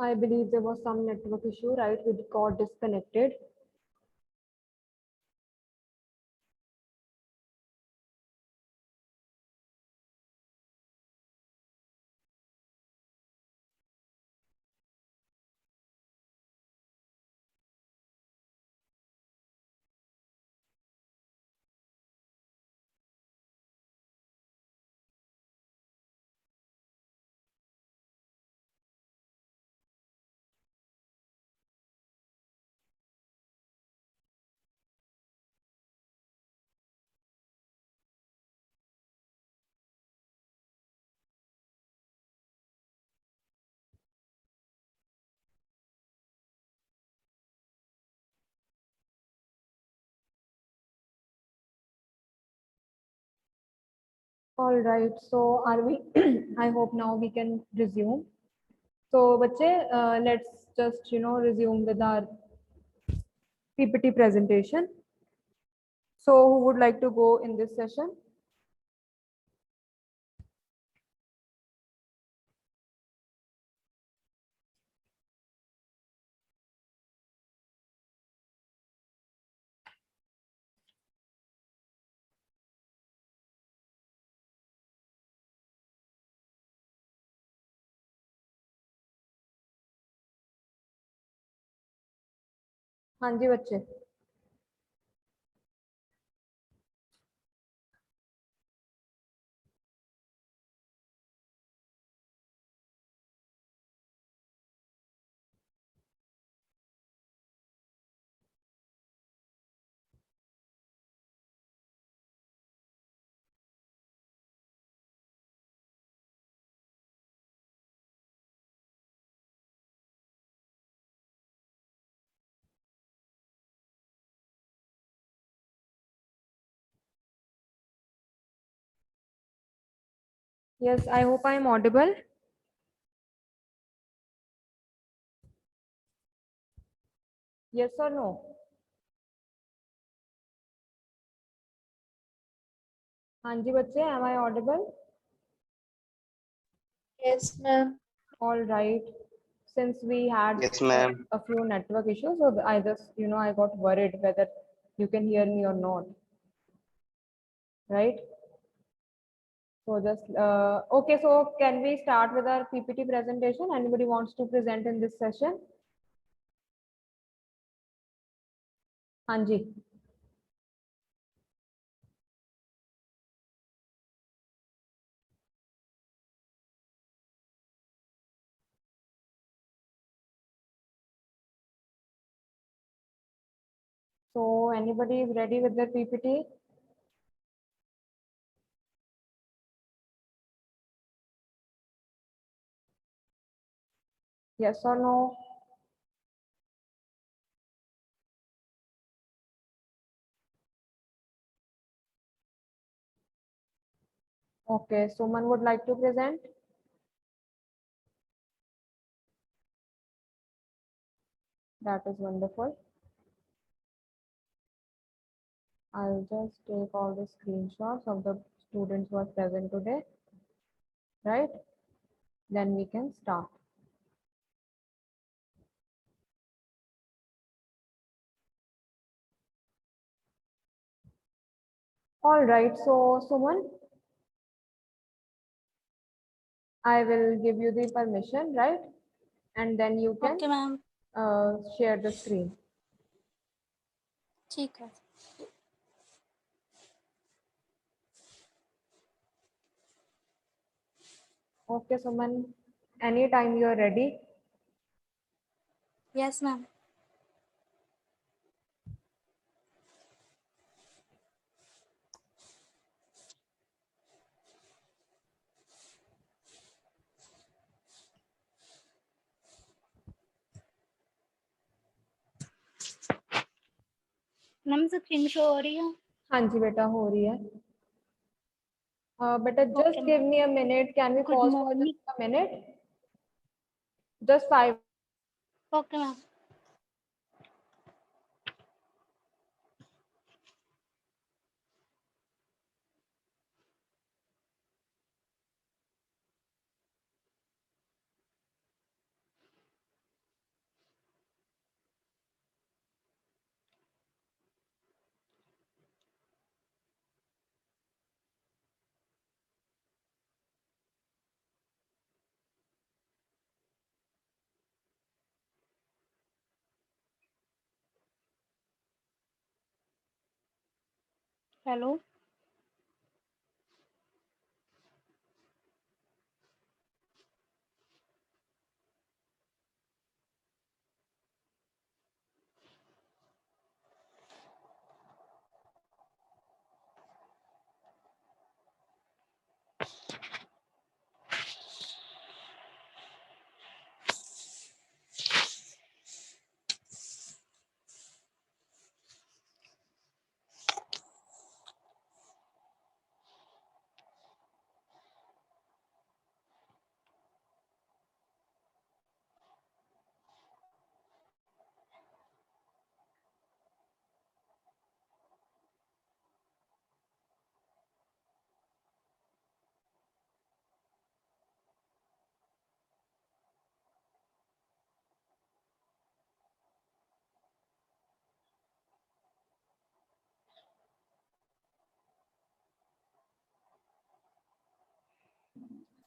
I believe there was some network issue, right? We got disconnected. All right, so are we? I hope now we can resume. So, bache, let's just resume with our PPT presentation. So, who would like to go in this session? हाँ जी बच्चे. Yes, I hope I am audible. Yes or no? हाँ जी बच्चे, am I audible? Yes, ma'am. All right. Since we had Yes, ma'am. a few network issues, so I just I got worried whether you can hear me or not. Right? So just okay. So can we start with our PPT presentation? Anybody wants to present in this session? हाँ जी. So anybody is ready with their PPT? Yes or no? Okay, someone would like to present? That is wonderful. I'll just take all the screenshots of the students who are present today, right? Then we can start. All right, so Suman, I will give you the permission, right? And then you can Okay, ma'am. share the screen. ठीक है. Okay, Suman, anytime you are ready. Yes, ma'am. Ma'am screen show हो रही है? हाँ जी बेटा, हो रही है. Beta, just Okay, give ma'am. me a minute. Can we Good pause for morning. just a minute? Just 5. Okay, ma'am. Hello.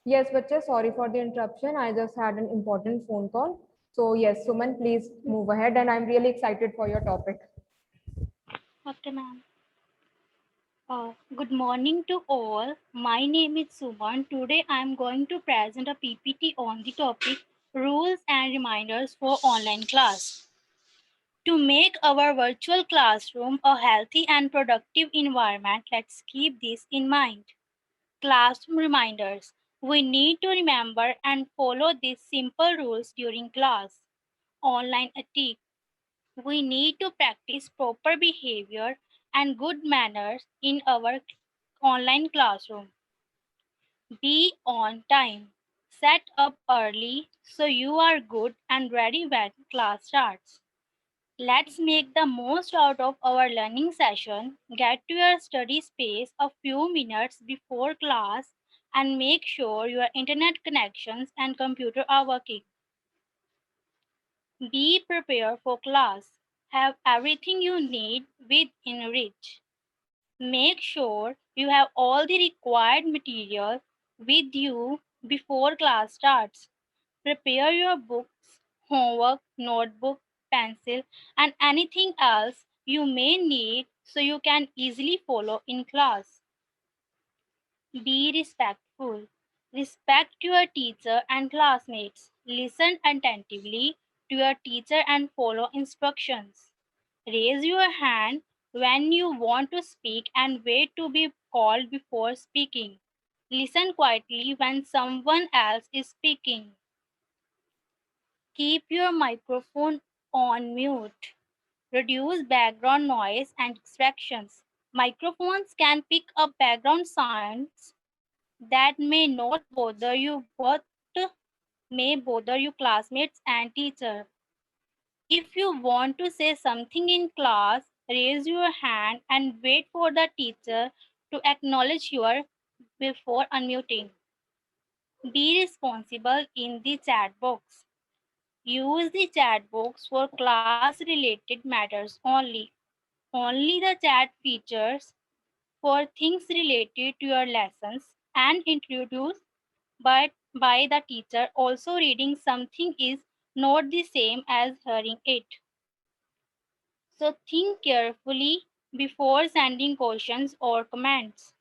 Yes, बच्चे, sorry for the interruption. I just had an important phone call. So yes, Suman, please move ahead, and I'm really excited for your topic. Okay, ma'am. Good morning to all. My name is Suman. Today I am going to present a PPT on the topic Rules and Reminders for Online Class. To make our virtual classroom a healthy and productive environment, let's keep this in mind. Classroom reminders. We need to remember and follow these simple rules during class. Online etiquette. We need to practice proper behavior and good manners in our online classroom. Be on time. Set up early so you are good and ready when class starts. Let's make the most out of our learning session. Get to your study space a few minutes before class and make sure your internet connections and computer are working. Be prepared for class. Have everything you need within reach. Make sure you have all the required material with you before class starts. Prepare your books, homework, notebook, pencil, and anything else you may need so you can easily follow in class. Be respectful. Respect your teacher and classmates. Listen attentively to your teacher and follow instructions. Raise your hand when you want to speak and wait to be called before speaking. Listen quietly when someone else is speaking. Keep your microphone on mute. Reduce background noise and distractions. Microphones can pick up background sounds that may not bother you but may bother your classmates and teacher. If you want to say something in class, raise your hand and wait for the teacher to acknowledge you before unmuting. Be responsible in the chat box. Use the chat box for class related matters only. Only the chat features for things related to your lessons and introduced by the teacher. Also, reading something is not the same as hearing it. So, think carefully before sending questions or comments.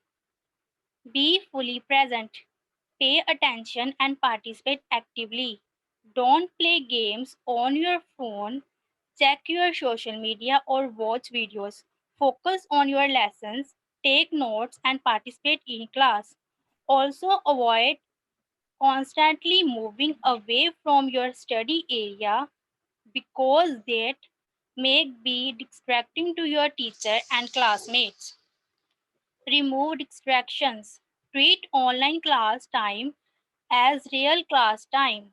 Be fully present. Pay attention and participate actively. Don't play games on your phone. Check your social media or watch videos. Focus on your lessons, take notes, and participate in class. Also, avoid constantly moving away from your study area because that may be distracting to your teacher and classmates. Remove distractions. Treat online class time as real class time.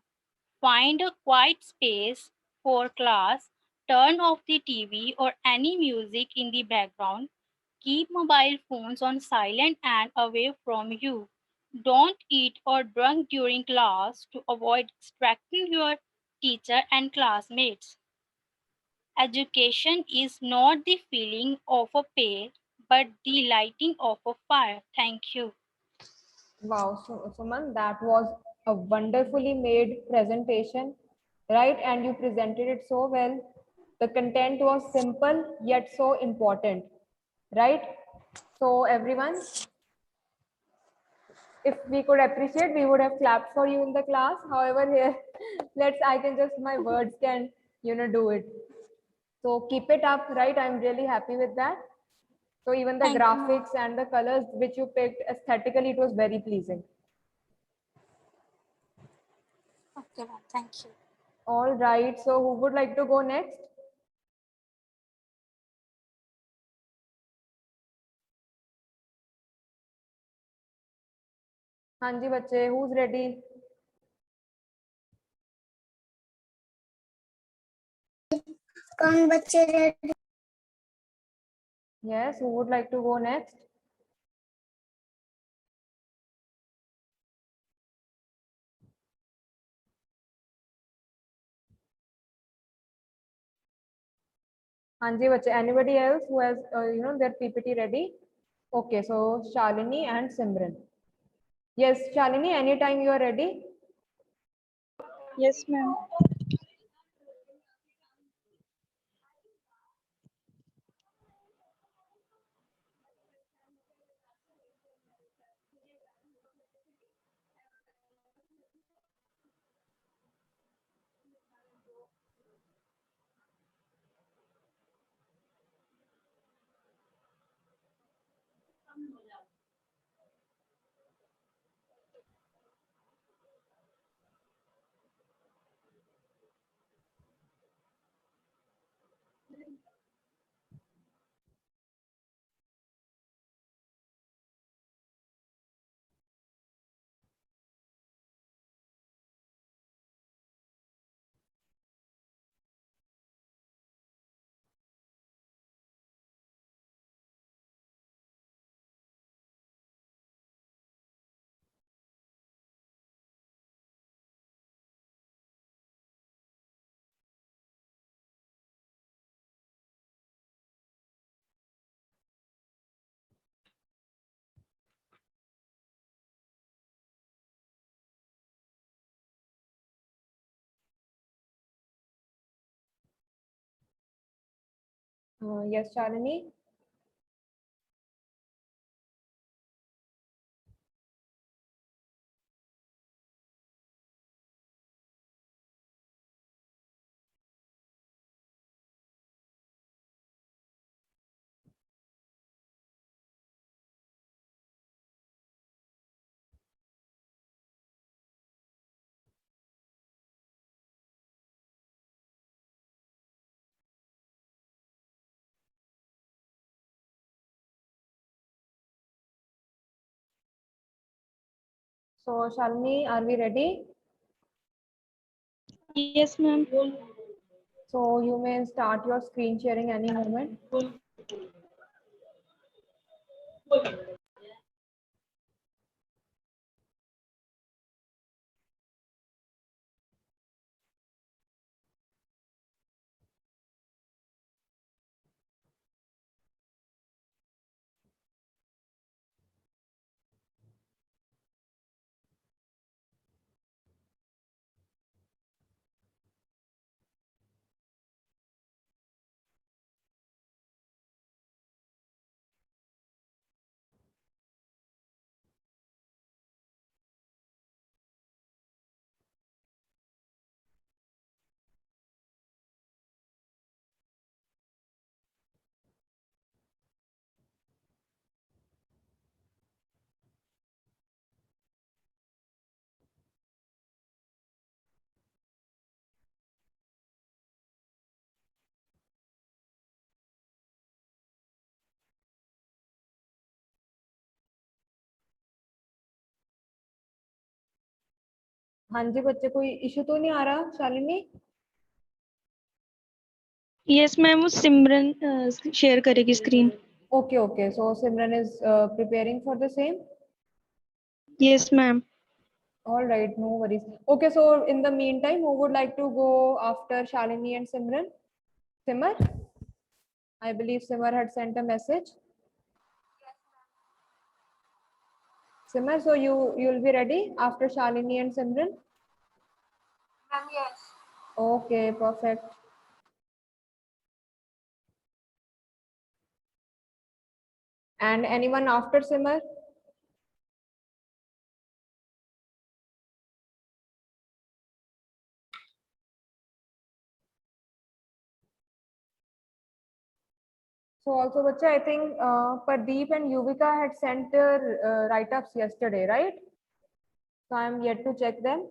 Find a quiet space for class. Turn off the TV or any music in the background. Keep mobile phones on silent and away from you. Don't eat or drink during class to avoid distracting your teacher and classmates. Education is not the feeling of a pay, but the lighting of a fire. Thank you. Wow, so, Suman, that was a wonderfully made presentation, right? And you presented it so well. The content was simple yet so important, right? So everyone, if we could appreciate, we would have clapped for you in the class. However, here, I can just, my words can, do it. So keep it up, right? I'm really happy with that. So even the Thank you, ma'am. graphics and the colors which you picked, aesthetically, it was very pleasing. Okay, ma'am. Thank you. All right. So who would like to go next? हाँ जी बच्चे, who's ready? कौन बच्चे ready? Yes, who would like to go next? हाँ जी बच्चे, anybody else who has their PPT ready? Okay, so Shalini and Simran. Yes, Shalini, anytime you are ready. Yes, ma'am. Yes, Shalini. So Shalini, are we ready? Yes, ma'am. So you may start your screen sharing any moment. हाँ जी बच्चे, कोई issue तो नहीं आ रहा Shalini? Yes, ma'am. वो सिमरन share करेगी screen. Okay. So Simran is preparing for the same. Yes, ma'am. All right, no worries. Okay, so in the meantime, who would like to go after Shalini and Simran? Simar? I believe Simar had sent a message. Simar, so you'll be ready after Shalini and Simran? Yes. Okay, perfect. And anyone after Simar? So also, Bacha, I think Pradeep and Yuvika had sent their write-ups yesterday, right? So I'm yet to check them,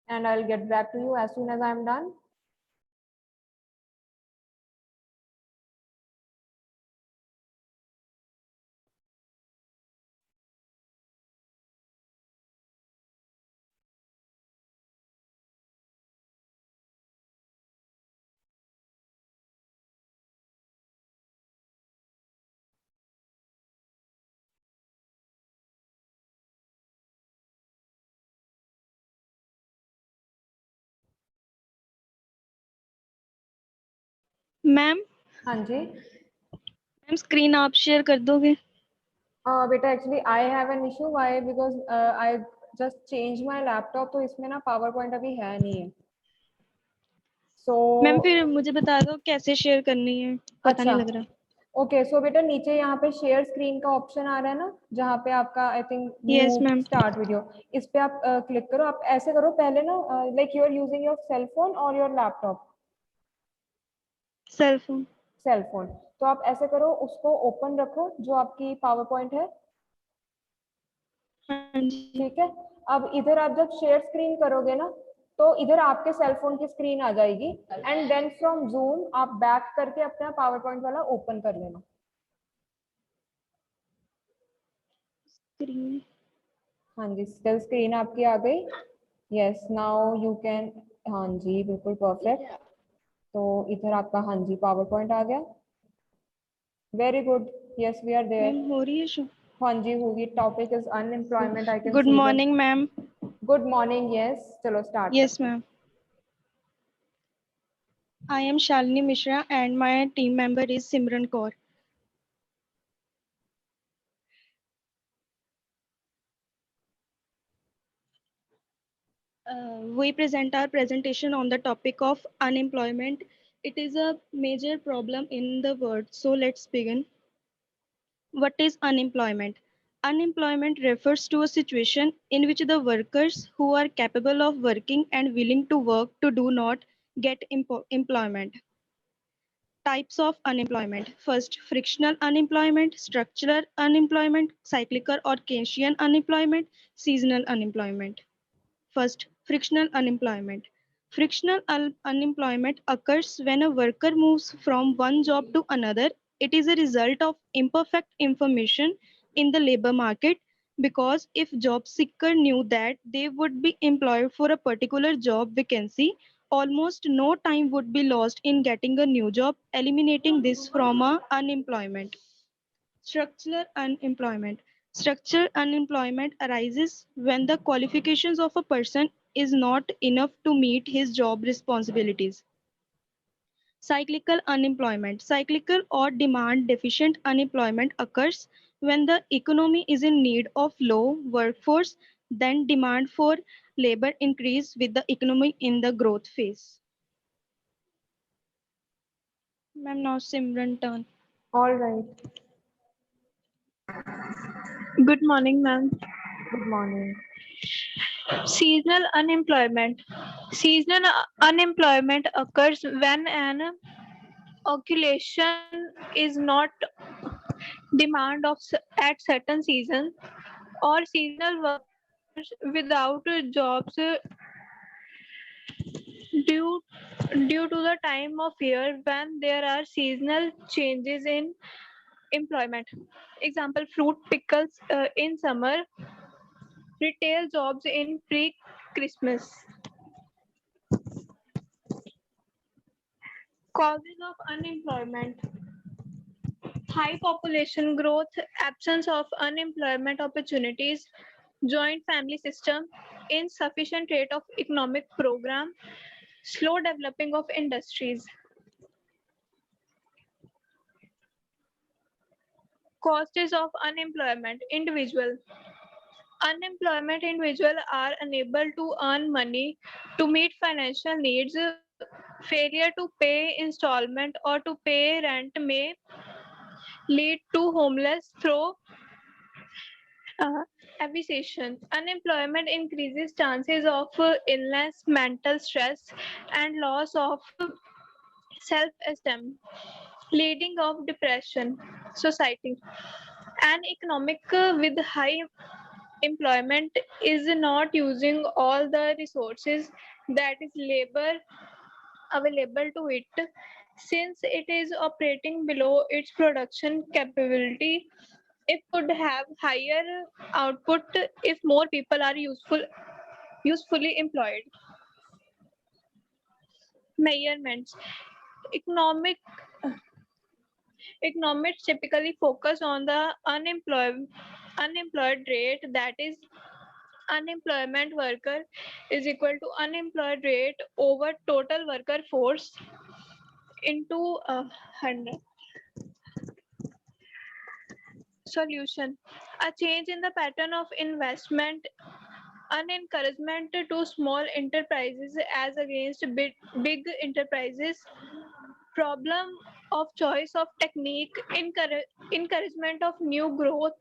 and I'll get back to you as soon as I'm done. Ma'am हाँ जी. Ma'am screen आप share कर दोगे? बेटा actually I have an issue. Why? Because I just changed my laptop, तो इसमें ना PowerPoint अभी है नहीं है. So मैम फिर मुझे बता दो कैसे शेयर करनी है, पता नहीं लग रहा. ओके. सो बेटा नीचे यहाँ पे शेयर स्क्रीन का ऑप्शन आ रहा है ना, जहाँ पे आपका I think Yes, new ma'am. Start video, इस पे आप क्लिक करो. आप ऐसे करो पहले ना, like you are using your cell phone और your laptop. Cell phone. Cell phone. तो आप ऐसे करो, उसको ओपन रखो जो आपकी पावर पॉइंट है. हाँ जी. ठीक है. अब इधर आप जब शेयर स्क्रीन करोगे ना, तो इधर आपके सेल फोन की स्क्रीन आ जाएगी, एंड देन फ्रॉम जूम आप बैक करके अपना पावर पॉइंट वाला ओपन कर लेना. स्क्रीन. हाँ जी, स्क्रीन आपकी आ गई. Yes, now you can. हाँ जी, बिल्कुल परफेक्ट. तो इधर आपका हाँ जी पावर पॉइंट आ गया. Very good. Yes, we are there. Ma'am हो रही है शो? हाँ जी होगी. Topic is unemployment. I can good see. Morning ma'am. Good morning. Yes, चलो start. Yes, ma'am. I am Shalini Mishra and my team member is Simran Kaur. We present our presentation on the topic of unemployment. It is a major problem in the world. So let's begin. What is unemployment? Unemployment refers to a situation in which the workers who are capable of working and willing to work to do not get employment. Types of unemployment. First, frictional unemployment, structural unemployment, cyclical or Keynesian unemployment, seasonal unemployment. First, frictional unemployment. Frictional unemployment occurs when a worker moves from one job to another. It is a result of imperfect information in the labor market, because if job seeker knew that they would be employed for a particular job vacancy, almost no time would be lost in getting a new job, eliminating this from unemployment. Structural unemployment. Structural unemployment arises when the qualifications of a person is not enough to meet his job responsibilities. Cyclical unemployment. Cyclical or demand deficient unemployment occurs when the economy is in need of low workforce, then demand for labor increase with the economy in the growth phase. Ma'am, now Simran turn. All right. Good morning, ma'am. Good morning. Seasonal unemployment. Seasonal unemployment occurs when an occupation is not demand of at certain season, or seasonal workers without jobs due due to the time of year when there are seasonal changes in employment. Example: fruit pickles in summer, retail jobs in pre-Christmas. Causes of unemployment: high population growth, absence of unemployment opportunities, joint family system, insufficient rate of economic program, slow developing of industries. Causes of unemployment: individual. Unemployment individuals are unable to earn money to meet financial needs. Failure to pay installment or to pay rent may lead to homeless through evasion. Unemployment increases chances of illness, mental stress, and loss of self-esteem, leading of depression. Society. An economic with high employment is not using all the resources that is labor available to it. Since it is operating below its production capability, it could have higher output if more people are usefully employed. Measurements. Economic Economists typically focus on the unemployed rate, that is unemployment worker is equal to unemployed rate over total worker force into 100. Solution. A change in the pattern of investment, an encouragement to small enterprises as against big enterprises, problem of choice of technique, encouragement of new growth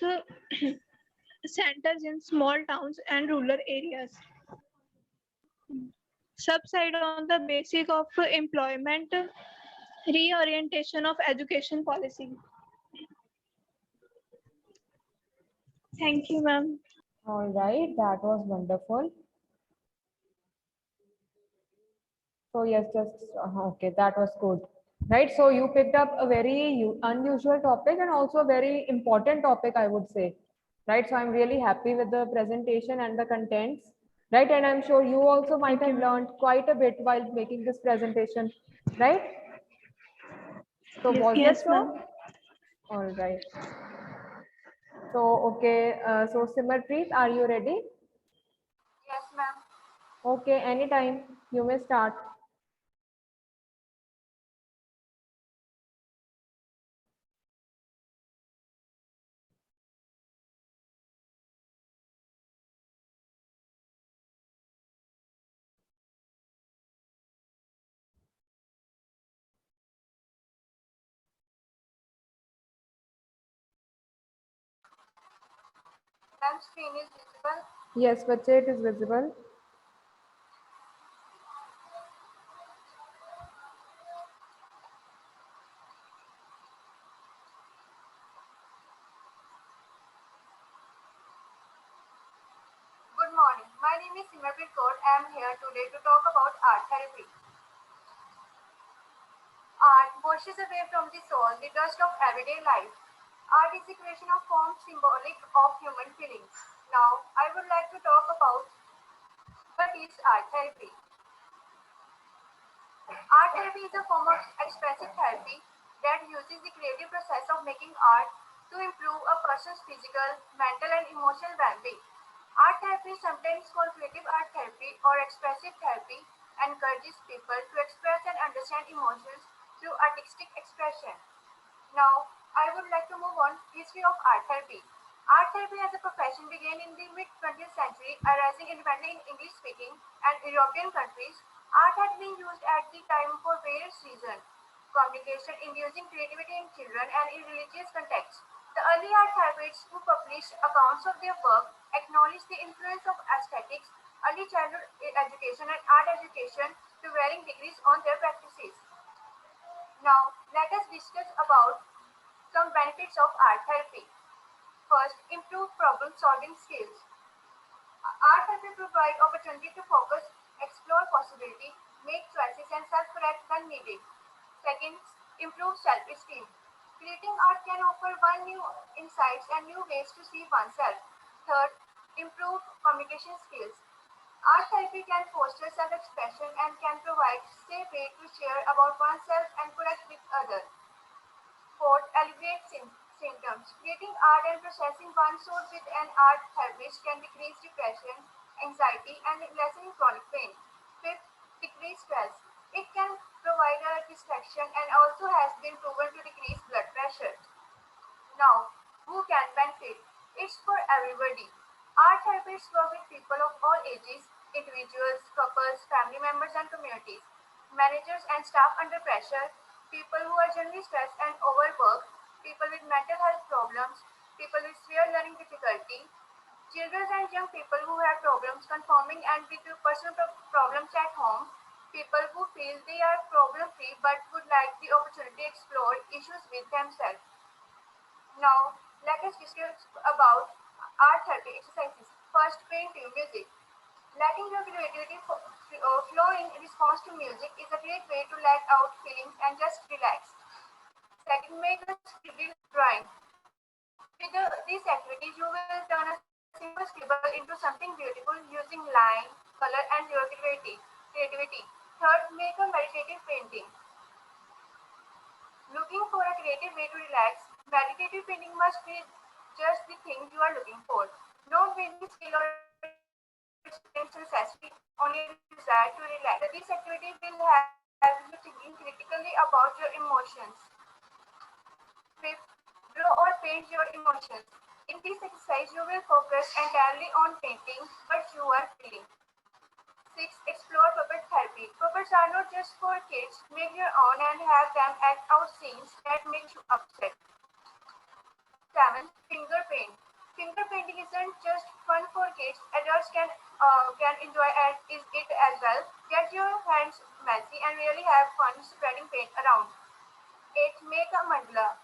centers in small towns and rural areas. Subside on the basic of employment, reorientation of education policy. Thank you, ma'am. All right, that was wonderful. So yes, just okay, that was good. Right, so you picked up a very unusual topic and also a very important topic, I would say. Right, so I'm really happy with the presentation and the contents. Right, and I'm sure you also might have learned quite a bit while making this presentation. Right. So was it Yes, so? ma'am. All right. So okay, so Simarpreet, are you ready? Yes, ma'am. Okay, anytime you may start. Ma'am, screen is visible. Yes, bache, it is visible. Good morning. My name is Simranpreet Kaur. I am here today to talk about art therapy. Art washes away from the soul the dust of everyday life. Art is the creation of forms symbolic of human feelings. Now, I would like to talk about what is art therapy. Art therapy is a form of expressive therapy that uses the creative process of making art to improve a person's physical, mental, and emotional well-being. Art therapy, sometimes called creative art therapy or expressive therapy, encourages people to express and understand emotions through artistic expression. Now, I would like to move on history of art therapy. Art therapy as a profession began in the mid-20th century, arising independently in English-speaking and European countries. Art had been used at the time for various reasons: communication, inducing creativity in children, and in religious contexts. The early art therapists who published accounts of their work acknowledged the influence of aesthetics, early childhood education, and art education to varying degrees on their practices. Now, let us discuss about some benefits of art therapy. First, improve problem solving skills. Art therapy provides opportunity to focus, explore possibility, make choices, and self-correct when needed. Second, improve self-esteem. Creating art can offer one new insights and new ways to see oneself. Third, improve communication skills. Art therapy can foster self-expression and can provide safe way to share about oneself and connect with others. Fourth, alleviate symptoms. Creating art and processing one's soul with an art therapist can decrease depression, anxiety, and lessen chronic pain. Fifth, decrease stress. It can provide a distraction and also has been proven to decrease blood pressure. Now, who can benefit? It's for everybody. Art therapists work with people of all ages, individuals, couples, family members, and communities, managers and staff under pressure, people who are generally stressed and overworked, people with mental health problems, people with severe learning difficulty, children and young people who have problems conforming and with personal problems at home, people who feel they are problem-free but would like the opportunity to explore issues with themselves. Now, let us discuss about art therapy exercises. First, painting music. Letting your creativity flow in response to music is a great way to let out feelings and just relax. Second, make a scribble drawing. With these activities, you will turn a simple scribble into something beautiful using line, color, and your creativity. Third, make a meditative painting. Looking for a creative way to relax, meditative painting must be just the thing you are looking for. No building skill or experience necessary, only a desire to relax. This activity will have you thinking critically about your emotions. Fifth, draw or paint your emotions. In this exercise, you will focus entirely on painting what you are feeling. 6. Explore puppet therapy. Puppets are not just for kids. Make your own and have them act out scenes that make you upset. 7. Finger paint. Finger painting isn't just fun for kids. Adults can enjoy it as well. Get your hands messy and really have fun spreading paint around. 8. Make a mandala.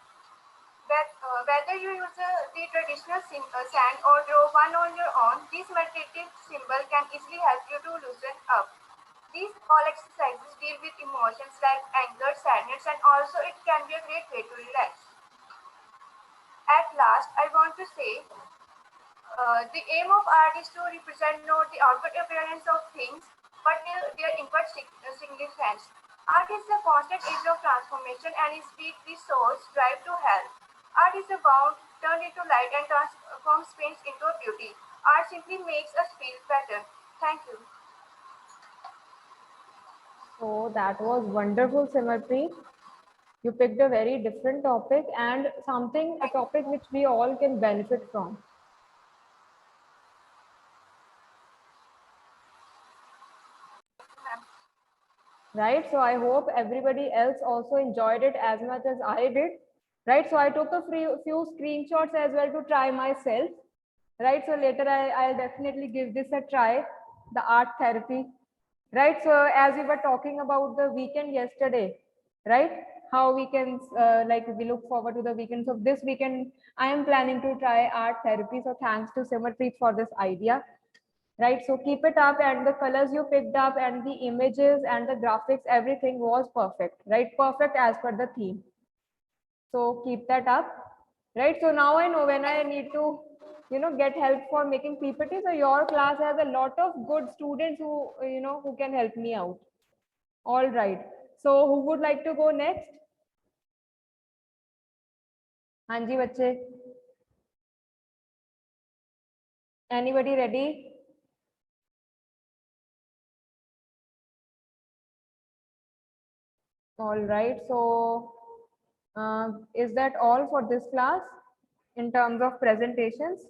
Whether you use the traditional sand or draw one on your own, this meditative symbol can easily help you to loosen up. These all exercises deal with emotions like anger, sadness, and also it can be a great way to relax. At last, I want to say the aim of art is to represent not the outward appearance of things, but their inward significance. Art is the constant age of transformation and is the soul's drive to help. Art is a bound turned into light and transforms pain into beauty. Art simply makes us feel better. Thank you. So that was wonderful, Simratpreet. You picked a very different topic and a topic which we all can benefit from. Right, so I hope everybody else also enjoyed it as much as I did. Right, so I took a few screenshots as well to try myself. Right, so later I'll definitely give this a try, the art therapy. Right, so as we were talking about the weekend yesterday, right, how we can we look forward to the weekend. So this weekend I am planning to try art therapy. So thanks to Simratpreet for this idea. Right, so keep it up, and the colors you picked up and the images and the graphics, everything was perfect, right? Perfect as per the theme. So keep that up, right? So now I know when I need to, get help for making PPT. So your class has a lot of good students who, who can help me out. All right. So who would like to go next? Hanji bache. Anybody ready? All right. So is that all for this class in terms of presentations?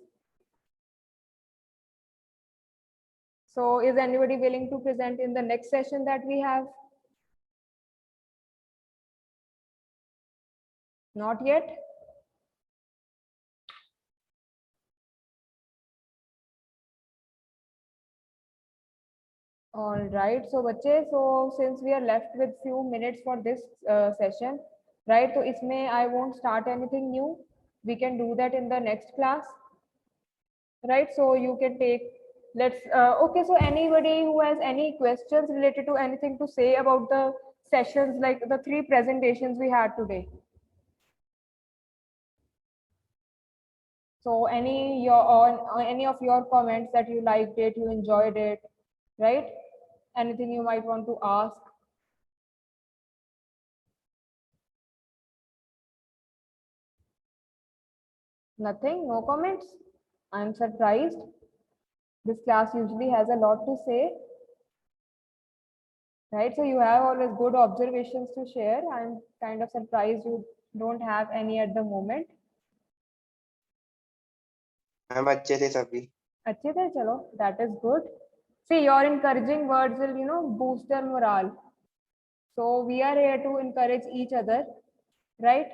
So is anybody willing to present in the next session that we have? Not yet? All right. So bache, so since we are left with few minutes for this session, right? So isme I won't start anything new. We can do that in the next class. Right, so you can take, okay, so anybody who has any questions related to anything to say about the sessions, like the 3 presentations we had today? So any of your comments that you liked it, you enjoyed it, right? Anything you might want to ask? Nothing, no comments? I'm surprised. This class usually has a lot to say. Right, so you have always good observations to share. I'm kind of surprised you don't have any at the moment. Ma'am अच्छे थे सभी अच्छे थे, चलो, that is good. See, your encouraging words will boost their morale. So we are here to encourage each other, right?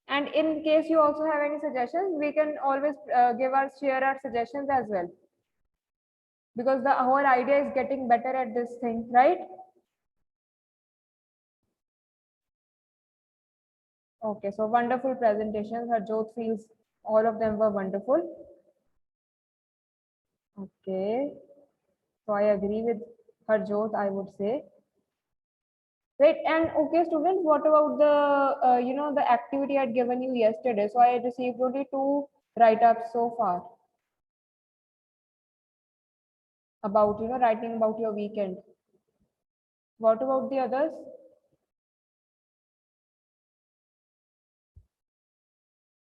And in case you also have any suggestions, we can always share our suggestions as well. Because the whole idea is getting better at this thing, right? Okay, so wonderful presentations. Harjot feels all of them were wonderful. Okay, so I agree with Harjot, I would say. Right, and okay, students, what about the the activity I had given you yesterday? So I received only 2 write-ups so far about writing about your weekend. What about the others?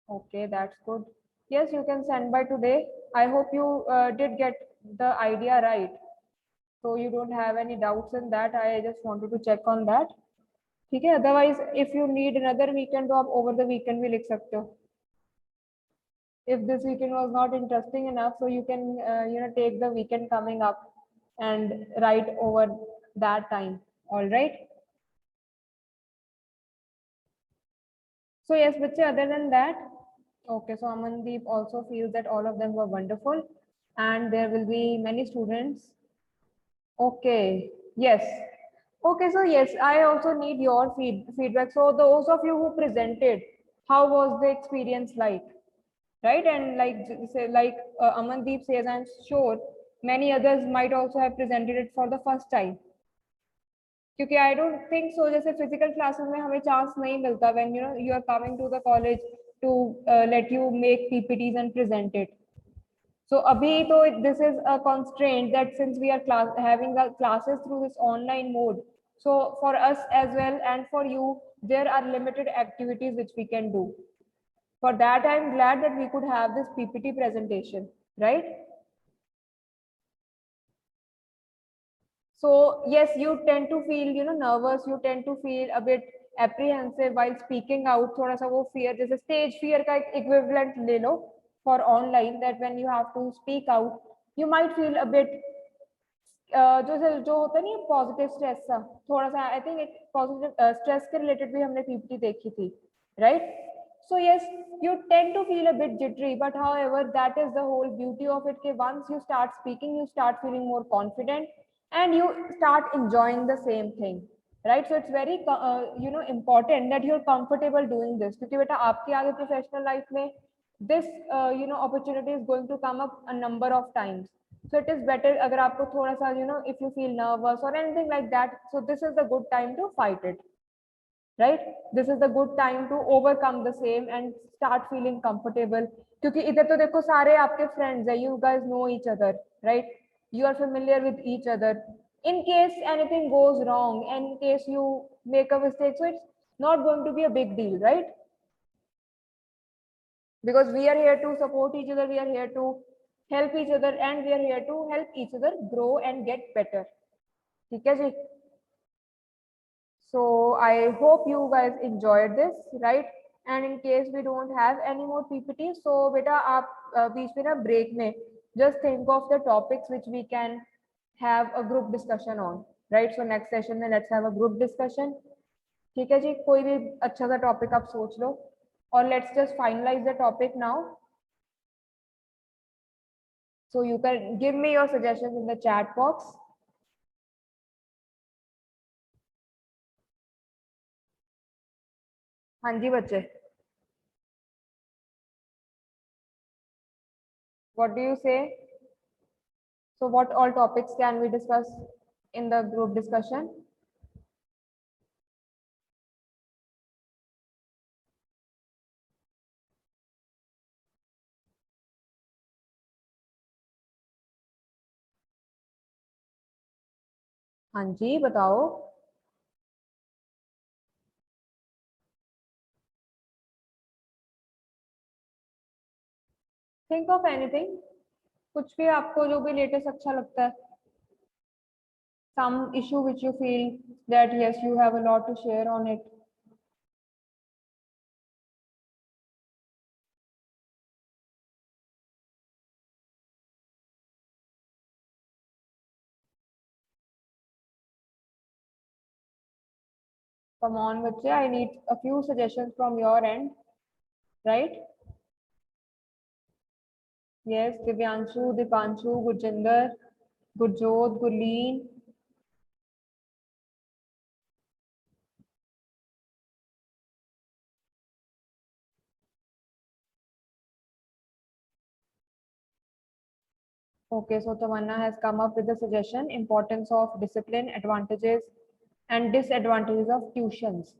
Okay, that's good. Yes, you can send by today. I hope you did get the idea right. So you don't have any doubts in that. I just wanted to check on that. Okay, otherwise if you need another weekend, तो आप over the weekend भी लिख सकते हो. If this weekend was not interesting enough, so you can take the weekend coming up and write over that time. All right. So yes, Bache, other than that, okay, so Amandeep also feels that all of them were wonderful and there will be many students. Okay, yes. Okay, so yes, I also need your feedback. So those of you who presented, how was the experience like? Right, and Amandeep says, I'm sure many others might also have presented it for the first time. क्योंकि I don't think so जैसे physical classes में हमें chance नहीं मिलता when you are coming to the college to let you make PPTs and present it. So abhi to this is a constraint that since we are having the classes through this online mode, so for us as well and for you there are limited activities which we can do. For that, I'm glad that we could have this PPT presentation, right? So yes, you tend to feel, nervous. You tend to feel a bit apprehensive while speaking out. थोड़ा सा वो fear, जैसे stage fear का equivalent ले लो for online. That when you have to speak out, you might feel a bit जो होता नहीं positive stress सा थोड़ा सा आई थिंक एक पॉजिटिव स्ट्रेस के रिलेटेड भी हमने पीपीटी देखी थी right so yes you tend to feel a bit jittery but however that is the whole beauty of it that once you start speaking you start feeling more confident and you start enjoying the same thing right so it's very important that you're comfortable doing this क्योंकि बेटा आपके आगे professional life में this opportunity is going to come up a number of times so it is better agar aapko thoda sa if you feel nervous or anything like that so this is the good time to fight it right this is the good time to overcome the same and start feeling comfortable क्योंकि इधर तो देखो सारे आपके friends है you guys know each other right you are familiar with each other in case anything goes wrong in case you make a mistake so it's not going to be a big deal right because we are here to support each other we are here to help each other and we are here to help each other grow and get better ठीक है जी so I hope you guys enjoyed this right and in case we don't have any more ppt so beta aap बीच में ना break में just think of the topics which we can have a group discussion on right so next session में let's have a group discussion ठीक है जी कोई भी अच्छा सा topic आप सोच लो or let's just finalize the topic now so you can give me your suggestions in the chat box हाँ जी बच्चे what do you say so what all topics can we discuss in the group discussion हाँ जी बताओ think of anything कुछ भी आपको जो भी latest अच्छा लगता है some issue which you feel that yes you have a lot to share on it come on बच्चे I need a few suggestions from your end right? Yes, Divyanshu, Dipanshu, Gurjinder, Gurjot, Gurleen. Okay, so Tamanna has come up with the suggestion, importance of discipline, advantages and disadvantages of tuitions.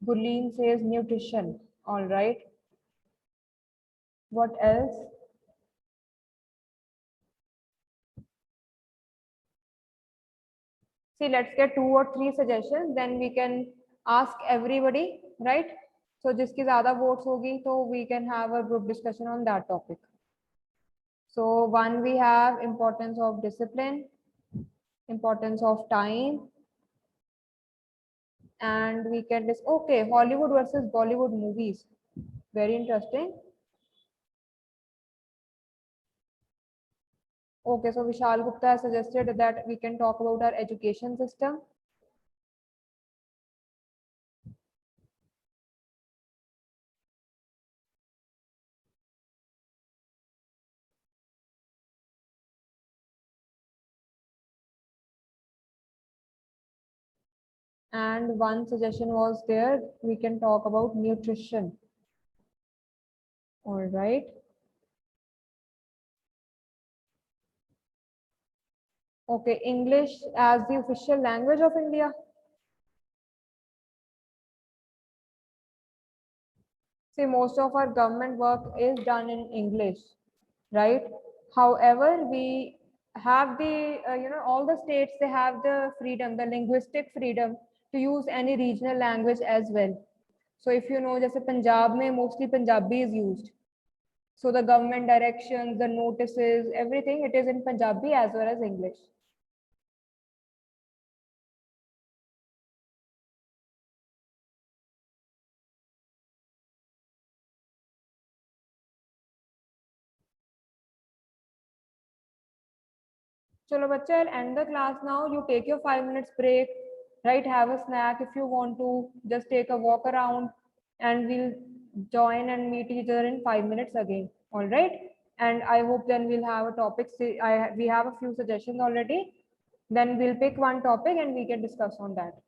Gurleen says nutrition. All right. What else? See, let's get 2 or 3 suggestions, then we can ask everybody, right? So जिसकी ज़्यादा votes होगी, so we can have a group discussion on that topic. So one, we have importance of discipline, importance of time, and we can just, okay, Hollywood versus Bollywood movies. Very interesting. Okay, so Vishal Gupta has suggested that we can talk about our education system. And one suggestion was there, we can talk about nutrition. All right. Okay, English as the official language of India. See, most of our government work is done in English, right? However, we have the, all the states, they have the freedom, the linguistic freedom to use any regional language as well. So if you know, just Punjab mein mostly Punjabi is used. So the government directions, the notices, everything, it is in Punjabi as well as English. Chalo bacha, I'll end the class now. You take your 5 minutes break, right? Have a snack if you want to. Just take a walk around and we'll join and meet each other in 5 minutes again. All right. And I hope then we'll have a topic. We have a few suggestions already. Then we'll pick one topic and we can discuss on that.